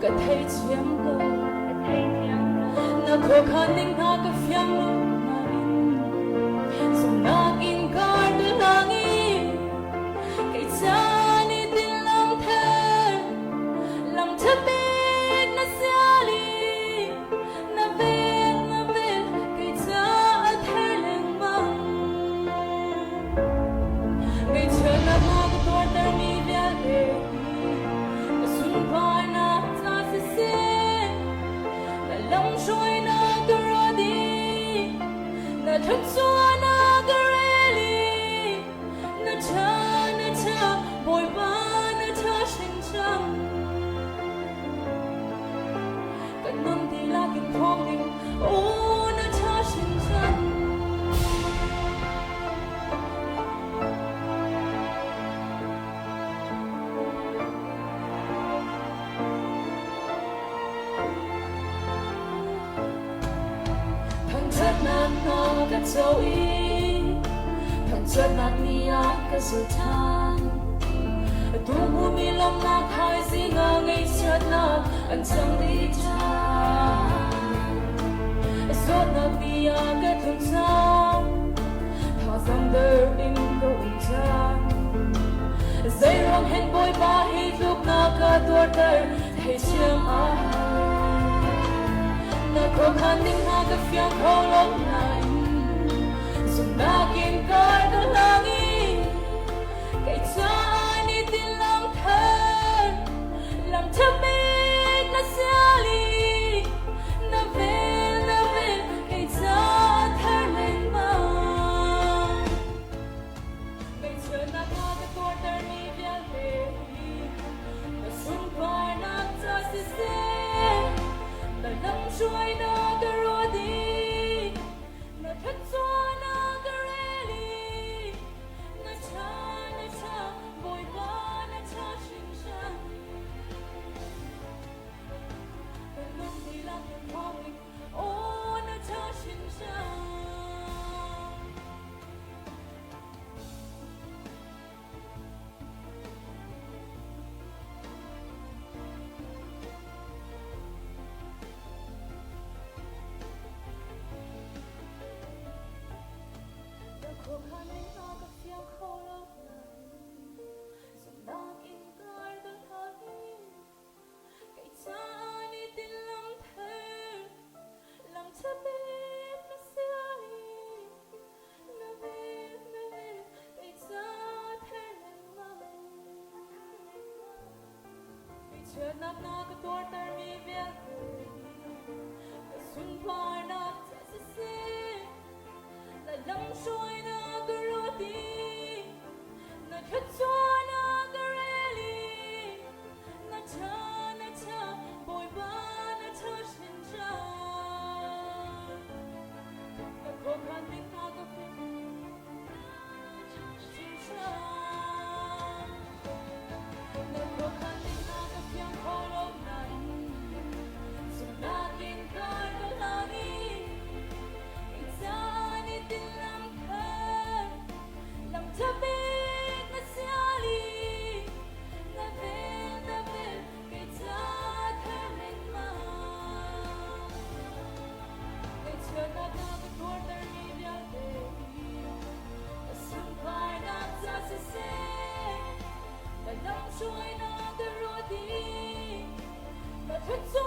cái thấy chiếm cơ na khó khăn nên na cái phiền na in dùng na in cả đời langi cái cha ni tin làm thất biết na xali na về cái cha thay lên mong cái cha na ma cái tuổi đời mi về Joy na garodi na thutsuwa na gareli na cha boy ba na cha sing chang kan nam ti la kin thong ding o na cha sing chang nó cái dấu ý thằng chết nát mi ác cái sự than tu mu mi lòng nó khai gì ngờ ngày chết nó anh chẳng đi cha sốt nát mi ác cái thằng sao thọ dòng đời in câu trang dây rong hết bôi ba hi lúc nó cả tuổi đời thấy chiêm ai na khó khăn nhưng na cái phiền khổ lâu nay dùng na kiên cõi đời langi cái cha ni tin làm thơ biết na xali na về cái cha thay lên mong cái chuyện na cái tuổi đời mi về na xung quanh na cha sẽ na lâm joy na garodi na thutsuwa na gareli na cha boy ba na cha sing chang kan nam ti la kin thong ding o na cha sing chang khó khăn nên ta gặp phiền khổ lâu nay dùng na in cả đời langi cái cha ni tin làm thơ biết na xali na về cái cha thay lên mong cái chuyện nát na cái tuổi đời mi về cái xung quanh na cha sẽ la lâm joy na garodi na thutsuwa na gareli na cha boy ba na cha sing chang na khó khăn nên ta gặp phiền sing chang na khó khăn nên ta gặp phiền khổ lâu nay dùng na kiên cõi đời langi cái cha ni tin làm thơ biết na xali na về cái cha thay lên mong cái chuyện na cái tuổi đời mi về xung quanh na cha sẽ la lâm joy na garodi na thutsuwa